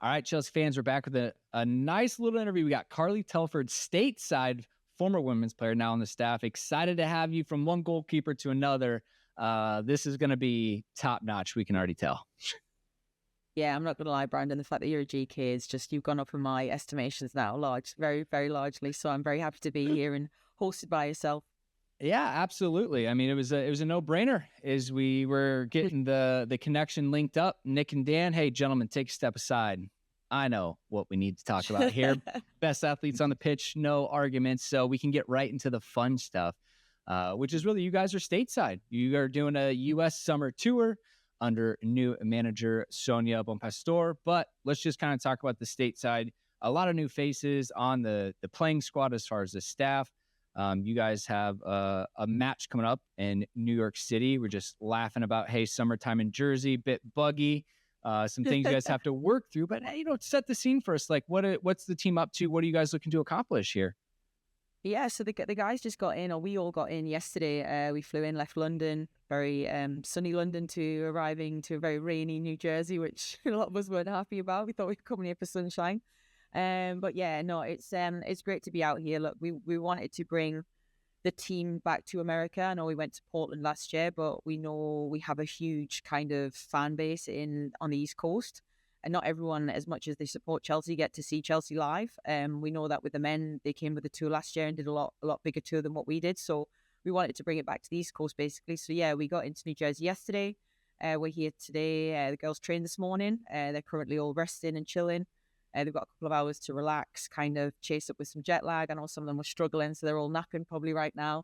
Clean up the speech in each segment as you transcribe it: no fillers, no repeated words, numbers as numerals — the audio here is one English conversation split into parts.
All right, Chelsea fans, we're back with a nice little interview. We got Carly Telford, stateside former women's player, now on the staff. Excited to have you from one goalkeeper to another. This is going to be top notch. We can already tell. Yeah, I'm not going to lie, Brandon. The fact that you're a GK is just, you've gone up in my estimations now, very, very largely. So I'm very happy to be here and hosted by yourself. Yeah, absolutely. I mean, it was a no-brainer as we were getting the connection linked up. Nick and Dan, hey, gentlemen, take a step aside. I know what we need to talk about here. Best athletes on the pitch, no arguments. So we can get right into the fun stuff, which is really, you guys are stateside. You are doing a U.S. summer tour under new manager Sonia Bompastor. But let's just kind of talk about the stateside. A lot of new faces on the playing squad as far as the staff. You guys have a match coming up in New York City. We're just laughing about, hey, summertime in Jersey, bit buggy. Some things you guys have to work through. But, hey, set the scene for us. Like, what's the team up to? What are you guys looking to accomplish here? Yeah, so the guys just got in, or we all got in yesterday. We flew in, left London, very sunny London, to arriving to a very rainy New Jersey, which a lot of us weren't happy about. We thought we'd come here for sunshine. But yeah, no, it's great to be out here. Look, we wanted to bring the team back to America. I know we went to Portland last year, but we know we have a huge kind of fan base on the East Coast. And not everyone, as much as they support Chelsea, get to see Chelsea live. We know that with the men, they came with the tour last year and did a lot bigger tour than what we did. So we wanted to bring it back to the East Coast, basically. So yeah, we got into New Jersey yesterday. We're here today. The girls trained this morning. They're currently all resting and chilling. They've got a couple of hours to relax, kind of chase up with some jet lag. I know some of them were struggling, so they're all napping probably right now.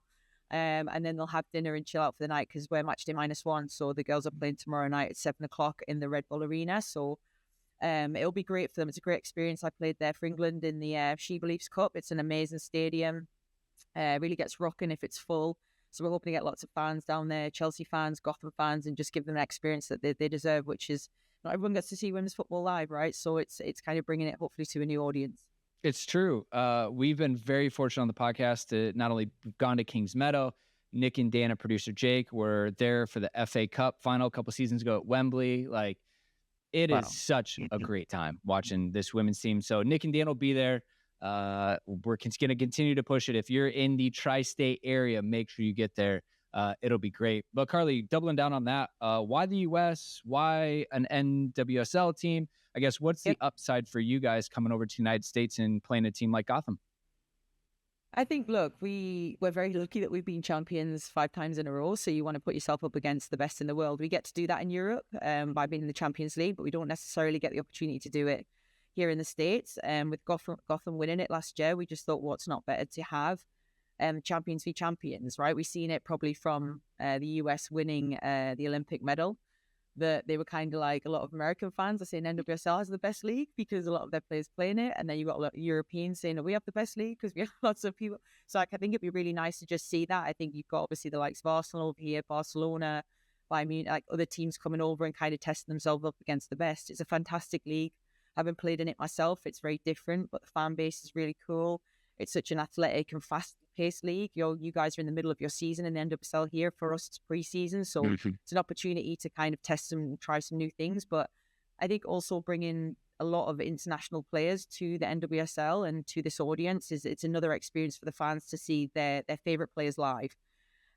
And then they'll have dinner and chill out for the night because we're match day -1. So the girls are playing tomorrow night at 7 o'clock in the Red Bull Arena. So it'll be great for them. It's a great experience. I played there for England in the She Believes Cup. It's an amazing stadium. Really gets rocking if it's full. So we're hoping to get lots of fans down there, Chelsea fans, Gotham fans, and just give them an experience that they deserve, which is, not everyone gets to see women's football live, right? So it's kind of bringing it hopefully to a new audience. It's true. We've been very fortunate on the podcast to not only gone to Kings Meadow. Nick and Dan and producer Jake were there for the FA Cup final a couple seasons ago at Wembley. Like, it is such a great time watching this women's team. So Nick and Dan will be there. We're going to continue to push it. If you're in the tri-state area, make sure you get there. It'll be great. But Carly, doubling down on that, why the U.S.? Why an NWSL team? I guess, what's the upside for you guys coming over to the United States and playing a team like Gotham? I think, look, we're very lucky that we've been champions 5 times in a row. So you want to put yourself up against the best in the world. We get to do that in Europe by being in the Champions League, but we don't necessarily get the opportunity to do it here in the States. With Gotham winning it last year, we just thought, what's not better to have champions be champions, right? We've seen it probably from the US winning the Olympic medal, that they were kind of like, a lot of American fans are saying NWSL has the best league because a lot of their players play in it. And then you've got a lot of Europeans saying, oh, we have the best league because we have lots of people. So I think it'd be really nice to just see that. I think you've got obviously the likes of Arsenal over here, Barcelona, Bayern Munich, like other teams coming over and kind of testing themselves up against the best. It's a fantastic league. Having played in it myself, it's very different, but the fan base is really cool. It's such an athletic and fast-paced league. You guys are in the middle of your season in the NWSL here. For us, it's pre-season, so it's an opportunity to kind of test and try some new things. But I think also bringing a lot of international players to the NWSL and to this audience it's another experience for the fans to see their favorite players live.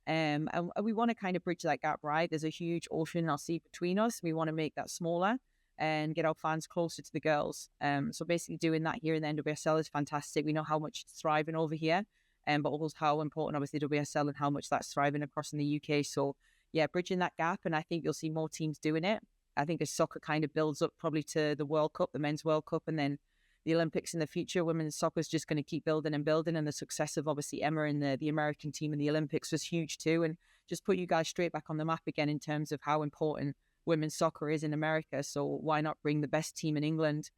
And we want to kind of bridge that gap, right? There's a huge ocean or sea between us. We want to make that smaller and get our fans closer to the girls. So basically doing that here in the NWSL is fantastic. We know how much it's thriving over here, but also how important obviously WSL and how much that's thriving across in the UK. So yeah, bridging that gap, and I think you'll see more teams doing it. I think as soccer kind of builds up probably to the World Cup, the Men's World Cup, and then the Olympics in the future, women's soccer is just going to keep building and building. And the success of obviously Emma and the American team in the Olympics was huge too, and just put you guys straight back on the map again in terms of how important women's soccer is in America. So why not bring the best team in England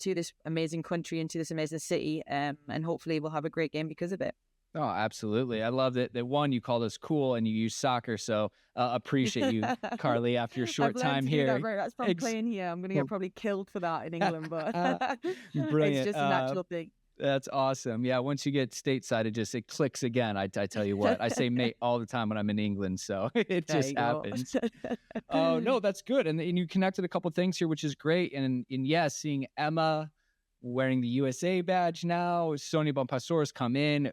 to this amazing country and to this amazing city, and hopefully we'll have a great game because of it. Oh, absolutely. I love that one, you called us cool and you use soccer. So appreciate you, Carly, after your short time here. That's probably playing here. I'm going to get probably killed for that in England, but Brilliant. It's just a natural thing. That's awesome. Yeah, once you get stateside, it clicks again. I tell you what, I say mate all the time when I'm in England, so it There just you go. happens. Oh no, that's good. And you connected a couple things here, which is great. And yes, seeing Emma wearing the USA badge now, Sonia Bompastor has come in.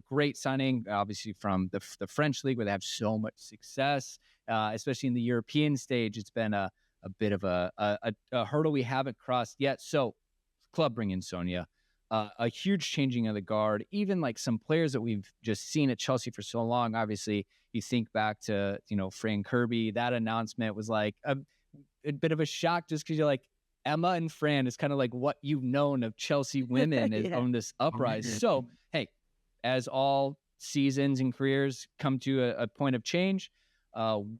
Great signing, obviously from the French league where they have so much success, especially in the European stage. It's been a bit of a hurdle we haven't crossed yet. So, club bring in Sonia. A huge changing of the guard, even like some players that we've just seen at Chelsea for so long. Obviously, you think back to, Fran Kirby, that announcement was like a bit of a shock just because you're like, Emma and Fran is kind of like what you've known of Chelsea women is Yeah. on this uprise. So, hey, as all seasons and careers come to a point of change,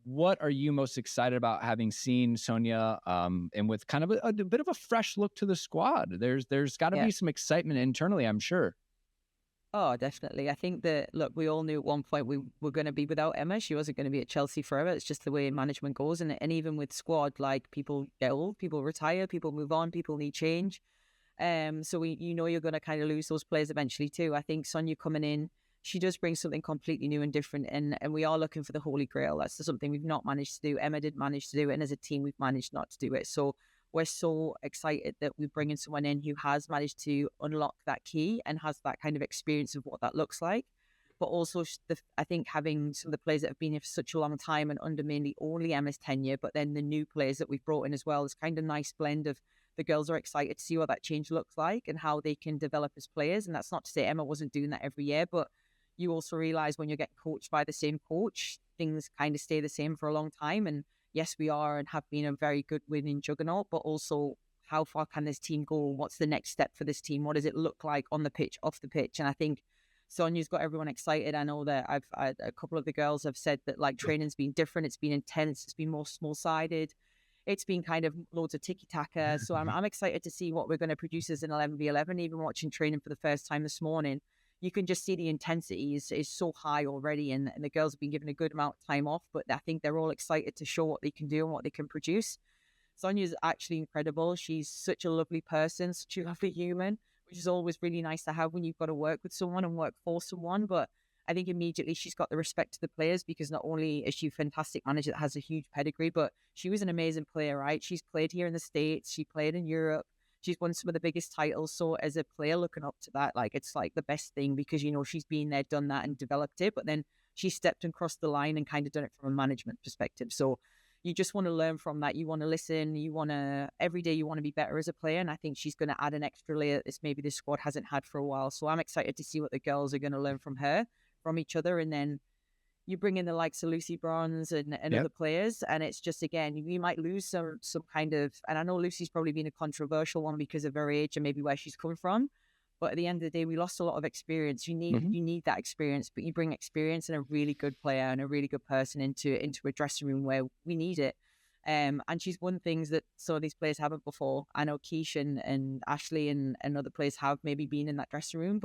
what are you most excited about having seen Sonia, and with kind of a bit of a fresh look to the squad? There's got to Yeah. be some excitement internally, I'm sure. Oh, definitely. I think that, look, we all knew at one point we were going to be without Emma. She wasn't going to be at Chelsea forever. It's just the way management goes. And even with squad, like, people get old, people retire, people move on, people need change. So you're going to kind of lose those players eventually too. I think Sonia coming in, she does bring something completely new and different. And we are looking for the Holy Grail. That's something we've not managed to do. Emma did manage to do it. And as a team, we've managed not to do it. So we're so excited that we're bringing someone in who has managed to unlock that key and has that kind of experience of what that looks like. But also, I think having some of the players that have been here for such a long time and under mainly only Emma's tenure, but then the new players that we've brought in as well, is kind of nice blend of the girls are excited to see what that change looks like and how they can develop as players. And that's not to say Emma wasn't doing that every year, but you also realize when you're getting coached by the same coach, things kind of stay the same for a long time. And yes, we are and have been a very good winning juggernaut, but also how far can this team go? What's the next step for this team? What does it look like on the pitch, off the pitch? And I think Sonia's got everyone excited. I know that a couple of the girls have said that like training's been different. It's been intense. It's been more small-sided. It's been kind of loads of tiki-taka. So I'm excited to see what we're going to produce as an 11v11. Even watching training for the first time this morning, you can just see the intensity is so high already. And the girls have been given a good amount of time off, but I think they're all excited to show what they can do and what they can produce. Sonia's actually incredible. She's such a lovely person, such a lovely human, which is always really nice to have when you've got to work with someone and work for someone. But I think immediately she's got the respect to the players because not only is she a fantastic manager that has a huge pedigree, but she was an amazing player, right? She's played here in the States. She played in Europe. She's won some of the biggest titles. So as a player looking up to that, like, it's like the best thing because, she's been there, done that and developed it. But then she stepped and crossed the line and kind of done it from a management perspective. So you just want to learn from that. You want to listen. Every day you want to be better as a player. And I think she's going to add an extra layer that maybe this squad hasn't had for a while. So I'm excited to see what the girls are going to learn from her, from each other. And then you bring in the likes of Lucy Bronze and Yep. other players. And it's just, again, you might lose some kind of, and I know Lucy's probably been a controversial one because of her age and maybe where she's come from. But at the end of the day, we lost a lot of experience. You need that experience, but you bring experience and a really good player and a really good person into a dressing room where we need it. And she's won things that some of these players haven't before. I know Keish and Ashley and other players have maybe been in that dressing room,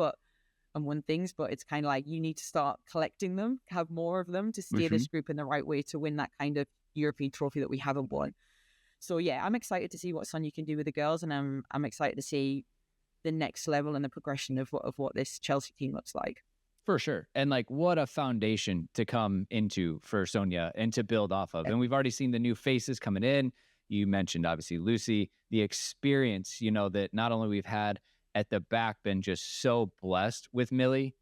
and won things, but it's kind of like you need to start collecting them, have more of them to steer this group in the right way to win that kind of European trophy that we haven't won. So yeah, I'm excited to see what Sonia can do with the girls, and I'm excited to see the next level and the progression of what this Chelsea team looks like. For sure. And like, what a foundation to come into for Sonia and to build off of. And we've already seen the new faces coming in. You mentioned obviously Lucy, the experience, that not only we've had at the back, been just so blessed with Millie,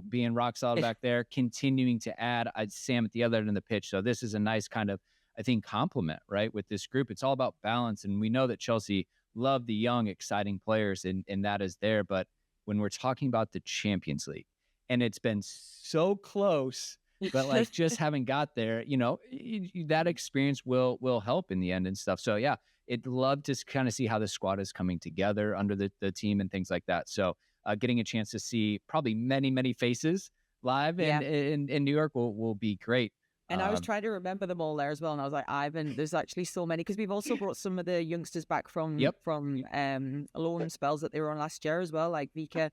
being rock solid back there, continuing to add Sam at the other end of the pitch. So this is a nice kind of, I think, compliment, right, with this group. It's all about balance. And we know that Chelsea love the young, exciting players, and that is there. But when we're talking about the Champions League, and it's been so close, but like just haven't got there, that experience will help in the end and stuff. So yeah, I'd love to kind of see how the squad is coming together under the team and things like that. So getting a chance to see probably many, many faces live in New York will be great. And I was trying to remember them all there as well. And I was like, Ivan, there's actually so many, because we've also brought some of the youngsters back from loan spells that they were on last year as well, like Vika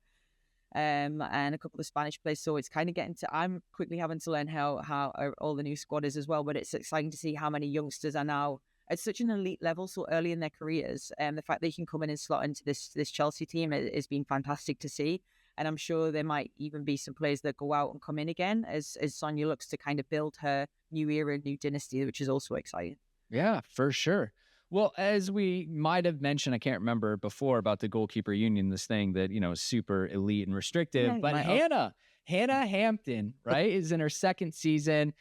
and a couple of Spanish players. So it's kind of I'm quickly having to learn how all the new squad is as well. But it's exciting to see how many youngsters are now at such an elite level so early in their careers. And the fact they can come in and slot into this Chelsea team has been fantastic to see. And I'm sure there might even be some players that go out and come in again as Sonia looks to kind of build her new era, new dynasty, which is also exciting. Yeah, for sure. Well, as we might have mentioned, I can't remember before about the goalkeeper union, this thing that, is super elite and restrictive. Yeah, But Hannah Hampton, right, is in her second season,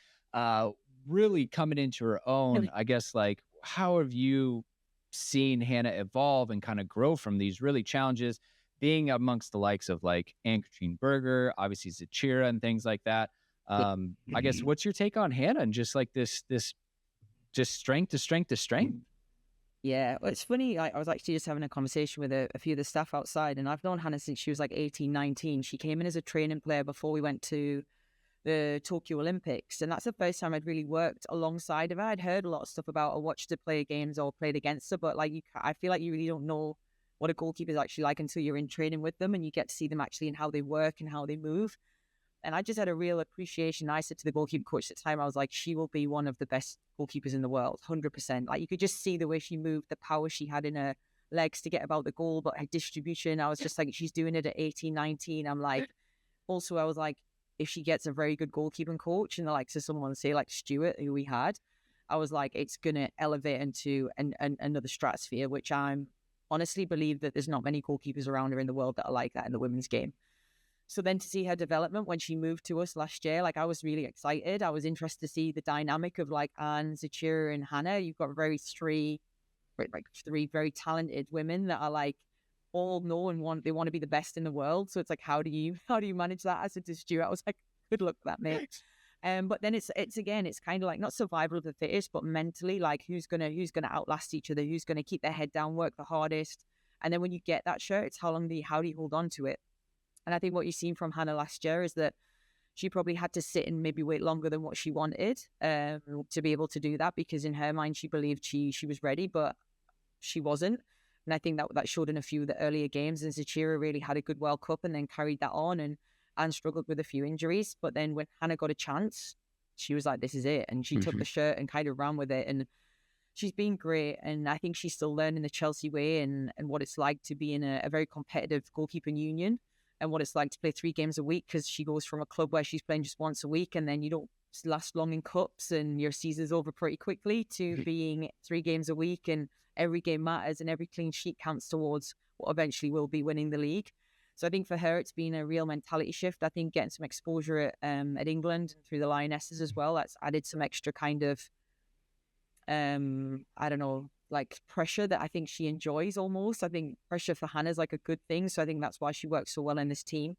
really coming into her own. I guess, like, how have you seen Hannah evolve and kind of grow from these really challenges, being amongst the likes of like Ann-Katrine Berger, obviously Zachira and things like that? I guess, what's your take on Hannah and just like this just strength to strength to strength? Yeah, well, it's funny. I was actually just having a conversation with a few of the staff outside, and I've known Hannah since she was like 18, 19. She came in as a training player before we went to the Tokyo Olympics, and that's the first time I'd really worked alongside of her. I'd heard a lot of stuff about her, watched her play games or played against her, but like I feel like you really don't know what a goalkeeper is actually like until you're in training with them and you get to see them actually in how they work and how they move. And I just had a real appreciation. I said to the goalkeeper coach at the time, I was like, she will be one of the best goalkeepers in the world, 100%. Like, you could just see the way she moved, the power she had in her legs to get about the goal, but her distribution, I was just like, she's doing it at 18, 19. I'm like, also, I was like, if she gets a very good goalkeeping coach and the likes of someone, say, like Stuart, who we had, I was like, it's going to elevate into another stratosphere, which I'm honestly believe that there's not many goalkeepers around her in the world that are like that in the women's game. So then to see her development when she moved to us last year, like, I was really excited. I was interested to see the dynamic of like Anne, Zachira, and Hannah. You've got three very talented women that are like all know and they want to be the best in the world. So it's like, how do you manage that? As a Stuart, I was like, good luck with that, mate. But then it's kind of like not survival of the fittest, but mentally, like, who's gonna outlast each other, who's gonna keep their head down, work the hardest. And then when you get that shirt, it's how do you hold on to it? And I think what you've seen from Hannah last year is that she probably had to sit and maybe wait longer than what she wanted to be able to do that, because in her mind, she believed she was ready, but she wasn't. And I think that showed in a few of the earlier games. And Zachira really had a good World Cup and then carried that on and struggled with a few injuries. But then when Hannah got a chance, she was like, this is it. And she took the shirt and kind of ran with it. And she's been great. And I think she's still learning the Chelsea way and what it's like to be in a very competitive goalkeeping union, and what it's like to play 3 games a week, because she goes from a club where she's playing just once a week and then you don't last long in cups and your season's over pretty quickly, to being 3 games a week and every game matters and every clean sheet counts towards what eventually will be winning the league. So I think for her, it's been a real mentality shift. I think getting some exposure at England through the Lionesses as well, that's added some extra kind of, I don't know, like pressure that I think she enjoys almost. I think pressure for Hannah is like a good thing. So I think that's why she works so well in this team.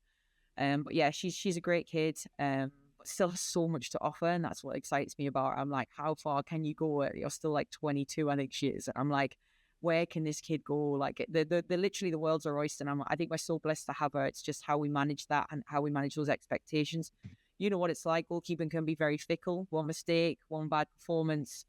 But yeah, she's a great kid, but still has so much to offer. And that's what excites me about her. I'm like, how far can you go? You're still like 22, I think she is. I'm like, where can this kid go? Like, they're literally the world's her oyster. And I think we're so blessed to have her. It's just how we manage that and how we manage those expectations. You know what it's like. Goalkeeping can be very fickle. One mistake, one bad performance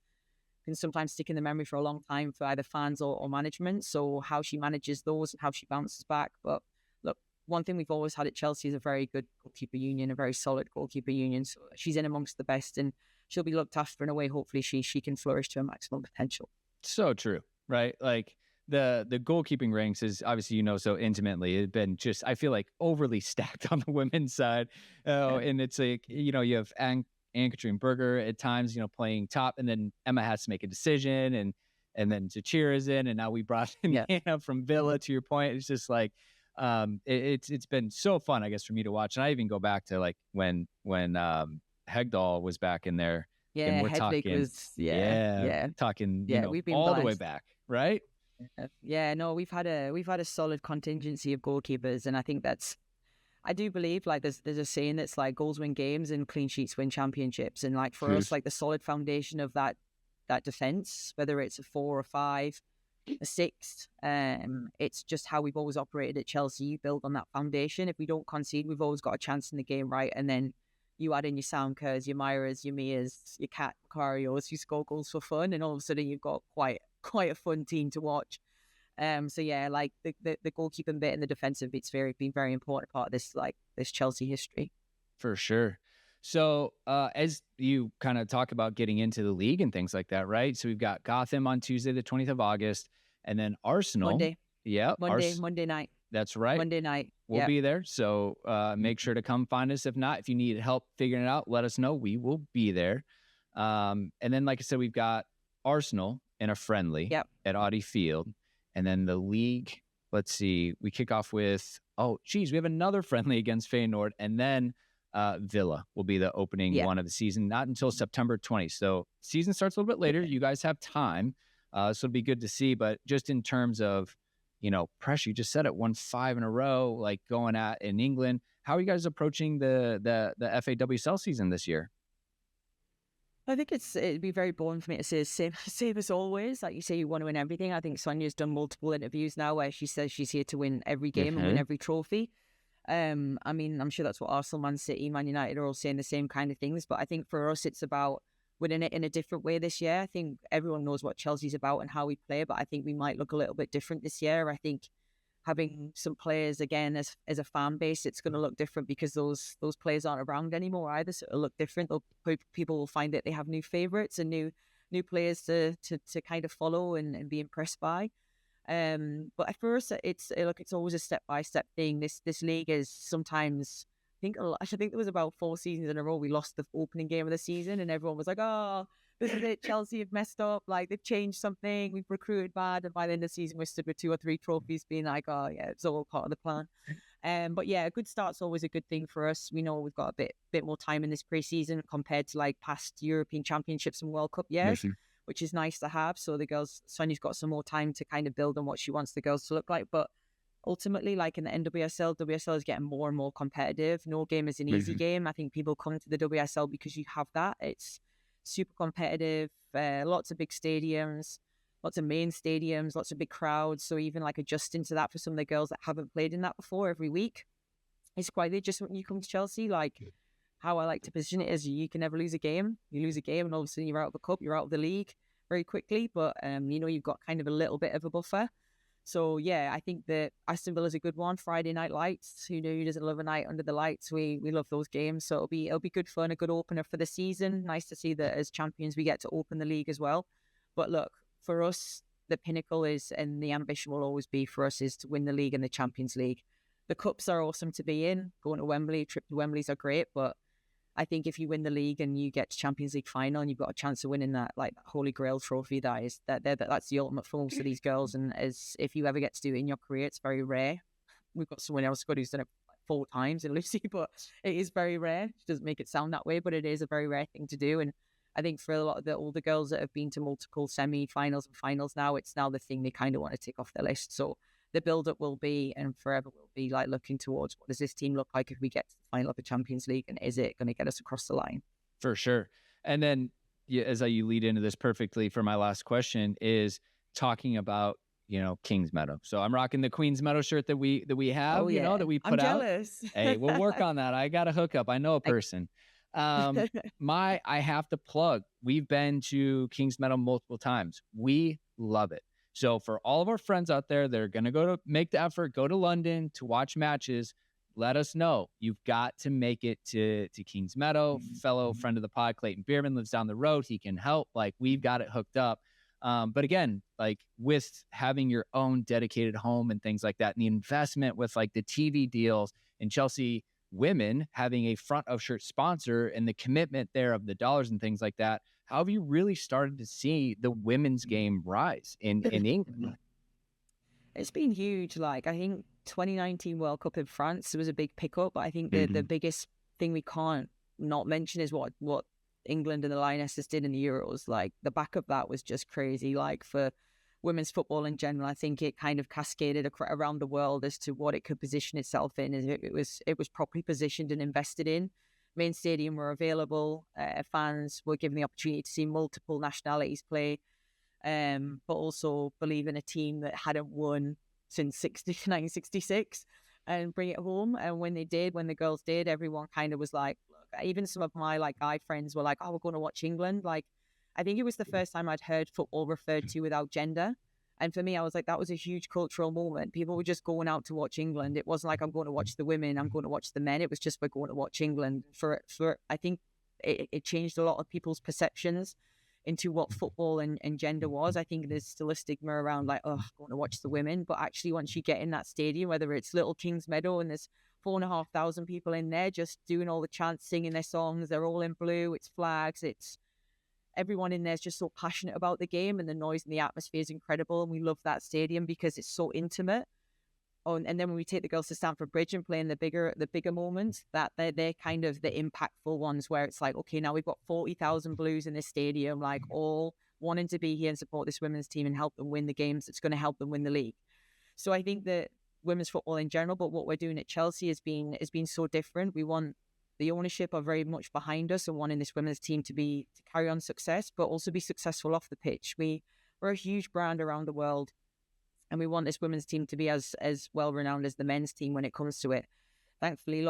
can sometimes stick in the memory for a long time for either fans or management. So how she manages those and how she bounces back. But look, one thing we've always had at Chelsea is a very good goalkeeper union, a very solid goalkeeper union. So she's in amongst the best and she'll be looked after in a way. Hopefully she can flourish to her maximum potential. So true, right? Like the goalkeeping ranks is obviously, so intimately, it's been just, I feel like, overly stacked on the women's side. And it's like, you have Ann-Katrine Berger at times, playing top, and then Emma has to make a decision, and then Zachira's in, and now we brought in Hannah from Villa. To your point, it's just like it's been so fun, I guess, for me to watch. And I even go back to like when Hegdahl was back in there. Yeah, and we're Hedvig talking, talking, we've been all blessed. the way back, right? Yeah, no, we've had a solid contingency of goalkeepers, and I think I do believe, like, there's a saying that's like, goals win games and clean sheets win championships. And like for us, like the solid foundation of that defense, whether it's a 4 or 5, a 6, it's just how we've always operated at Chelsea. You build on that foundation. If we don't concede, we've always got a chance in the game, right? And then you add in your Soundkers, your Myras, your Mias, your Kat Macarios, who score goals for fun, and all of a sudden you've got quite a fun team to watch. So yeah, like the goalkeeping bit and the defensive bit's been very important part of this Chelsea history. For sure. So as you kind of talk about getting into the league and things like that, right? So we've got Gotham on Tuesday, the 20th of August, and then Arsenal. Monday, Yep. Monday night, That's right. Monday night. We'll Yeah. be there. So make sure to come find us. If not, if you need help figuring it out, let us know. We will be there. And then, like I said, we've got Arsenal in a friendly Yep. at Audi Field. And then the league, let's see, we kick off with, we have another friendly against Feyenoord. And then Villa will be the opening one of the season, not until September 20th. So season starts a little bit later. You guys have time. So it'll be good to see. But just in terms of, pressure, you just said it, won 5 in a row, like going at in England. How are you guys approaching the FAWSL season this year? I think it'd be very boring for me to say same as always. Like you say, you want to win everything. I think Sonia's done multiple interviews now where she says she's here to win every game and win every trophy. I mean, I'm sure that's what Arsenal, Man City, Man United are all saying the same kind of things. But I think for us, it's about winning it in a different way this year. I think everyone knows what Chelsea's about and how we play, but I think we might look a little bit different this year. I think having some players again as a fan base, it's going to look different because those players aren't around anymore either. So it'll look different. People will find that they have new favourites and new players to kind of follow and be impressed by. But at first, it's always a step by step thing. This league is sometimes. I think there was about 4 seasons in a row we lost the opening game of the season, and everyone was like, "Oh, this is it. Chelsea have messed up. Like they've changed something. We've recruited bad." And by the end of the season, we're stood with 2 or 3 trophies, being like, "Oh yeah, it's all part of the plan." But yeah, a good start's always a good thing for us. We know we've got a bit more time in this preseason compared to like past European Championships and World Cup years, which is nice to have. So the girls, Sonia's got some more time to kind of build on what she wants the girls to look like, but. Ultimately, like in the WSL is getting more and more competitive. No game is an easy game. I think people come to the WSL because you have that. It's super competitive, lots of big stadiums, lots of main stadiums, lots of big crowds. So even like adjusting to that for some of the girls that haven't played in that before every week, it's quite just when you come to Chelsea, like how I like to position it is you can never lose a game. You lose a game and all of a sudden you're out of the cup, you're out of the league very quickly. But, you've got kind of a little bit of a buffer. So, yeah, I think that Aston Villa is a good one. Friday night lights. Who doesn't love a night under the lights? We love those games. So it'll be good fun, a good opener for the season. Nice to see that as champions we get to open the league as well. But look, for us, the pinnacle is, and the ambition will always be for us, is to win the league and the Champions League. The cups are awesome to be in. Going to Wembley, trip to Wembley's are great, but I think if you win the league and you get to Champions League final and you've got a chance of winning that Holy Grail trophy, that's the ultimate for most of these girls. And as if you ever get to do it in your career, it's very rare. We've got someone else who's done it 4 times in Lucy, but it is very rare. She doesn't make it sound that way, but it is a very rare thing to do. And I think for a lot of the older girls that have been to multiple semi-finals and finals now, it's now the thing they kind of want to tick off their list. So the build-up will be, and forever will be, like looking towards what does this team look like if we get to the final of the Champions League, and is it going to get us across the line? For sure. And then, as you lead into this perfectly for my last question, is talking about Kings Meadow. So I'm rocking the Queens Meadow shirt that we have, that we put out. I'm jealous. Hey, we'll work on that. I got a hookup. I know a person. I have to plug. We've been to Kings Meadow multiple times. We love it. So for all of our friends out there that are going to make the effort, go to London to watch matches, let us know. You've got to make it to Kings Meadow. Fellow friend of the pod, Clayton Bierman, lives down the road. He can help. Like, we've got it hooked up. But again, like with having your own dedicated home and things like that, and the investment with like the TV deals and Chelsea women having a front of shirt sponsor and the commitment there of the dollars and things like that, how have you really started to see the women's game rise in England? It's been huge. Like, I think 2019 World Cup in France was a big pickup, but I think the biggest thing we can't not mention is what England and the Lionesses did in the Euros. Like, the back of that was just crazy. Like, for women's football in general, I think it kind of cascaded around the world as to what it could position itself in. It was properly positioned and invested in. Main stadium were available. Fans were given the opportunity to see multiple nationalities play, but also believe in a team that hadn't won since 1966 and bring it home. And when the girls did, everyone kind of was like, look, even some of my guy friends were like, oh, we're going to watch England. Like, I think it was the first time I'd heard football referred to without gender. And for me, I was like, that was a huge cultural moment. People were just going out to watch England. It wasn't like I'm going to watch the women, I'm going to watch the men. It was just we're going to watch England. For I think it changed a lot of people's perceptions into what football and gender was. I think there's still a stigma around like, oh, going to watch the women. But actually, once you get in that stadium, whether it's Little King's Meadow and there's 4,500 people in there just doing all the chants, singing their songs, they're all in blue, it's flags, it's everyone in there is just so passionate about the game, and the noise and the atmosphere is incredible. And we love that stadium because it's so intimate. Oh, and then when we take the girls to Stamford Bridge and play in the bigger moments, that they're kind of the impactful ones where it's like, okay, now we've got 40,000 Blues in this stadium, like all wanting to be here and support this women's team and help them win the games. It's going to help them win the league. So I think that women's football in general, but what we're doing at Chelsea has been so different. We want the ownership are very much behind us and wanting this women's team to carry on success, but also be successful off the pitch. We're a huge brand around the world. And we want this women's team to be as well renowned as the men's team when it comes to it. Thankfully,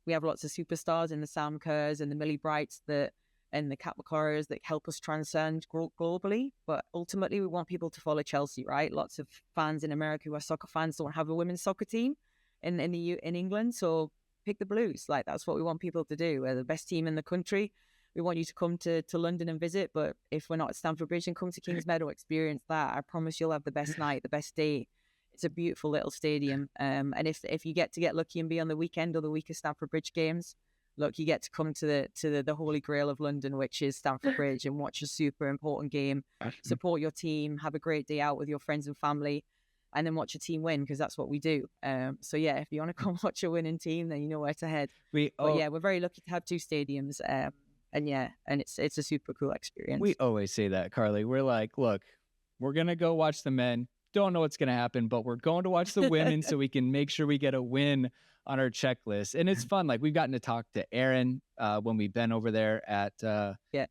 we have lots of superstars in the Sam Kerrs and the Millie Brights and the Kat McClures that help us transcend globally. But ultimately, we want people to follow Chelsea, right? Lots of fans in America who are soccer fans don't have a women's soccer team in England, so pick the Blues. Like, that's what we want people to do. We're the best team in the country. We want you to come to London and visit, but if we're not at Stamford Bridge, and come to Kings Meadow, experience that. I promise you'll have the best night, the best day. It's a beautiful little stadium. And if you get lucky and be on the weekend or the week of Stamford Bridge games, look, you get to come to the Holy Grail of London, which is Stamford Bridge, and watch a super important game, support your team, have a great day out with your friends and family, and then watch your team win, because that's what we do. So yeah, if you want to come watch a winning team, then you know where to head. But yeah, we're very lucky to have two stadiums. And it's a super cool experience. We always say that, Carly. We're like, look, we're going to go watch the men. Don't know what's going to happen, but we're going to watch the women so we can make sure we get a win on our checklist. And it's fun. Like, we've gotten to talk to Erin when we've been over there at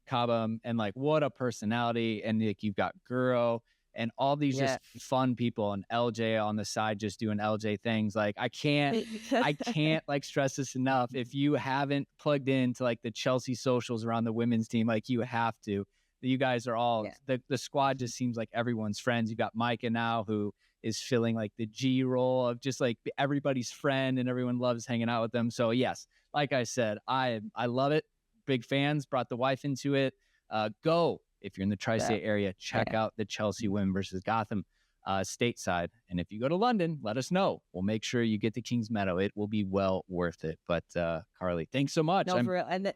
Cobham, and like, what a personality. And like, you've got Guro and all these just fun people, and LJ on the side just doing LJ things. Like, I can't like stress this enough. If you haven't plugged into like the Chelsea socials around the women's team, like, you have to. You guys are all the squad just seems like everyone's friends. You got Micah now, who is filling like the G role of just like everybody's friend, and everyone loves hanging out with them. So yes, like I said, I love it. Big fans, brought the wife into it. Go. If you're in the tri-state area, check out the Chelsea women versus Gotham stateside. And if you go to London, let us know. We'll make sure you get to Kings Meadow. It will be well worth it. But Carly, thanks so much. No, for real. And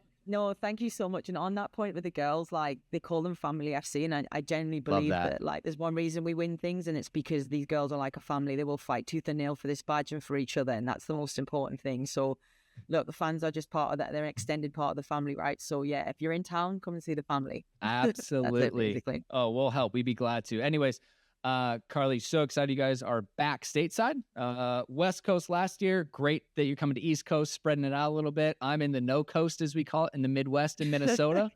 thank you so much. And on that point with the girls, like, they call them family FC. And I genuinely believe that like, there's one reason we win things, and it's because these girls are like a family. They will fight tooth and nail for this badge and for each other. And that's the most important thing. So look, the fans are just part of that. They're an extended part of the family, right? So yeah, if you're in town, come and see the family. Absolutely. Oh, we'll help. We'd be glad to. Anyways, Carly, so excited you guys are back stateside. West Coast last year. Great that you're coming to East Coast, spreading it out a little bit. I'm in the no coast, as we call it, in the Midwest in Minnesota.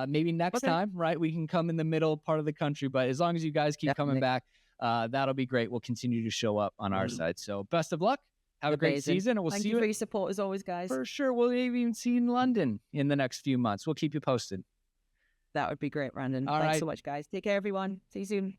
Maybe next time, right? We can come in the middle part of the country, but as long as you guys keep coming back, that'll be great. We'll continue to show up on our side. So best of luck. Have a great season, and we'll see you. Thank you for your support as always, guys. For sure. We'll even see you in London in the next few months. We'll keep you posted. That would be great, Brandon. Thanks so much, guys. Take care, everyone. See you soon.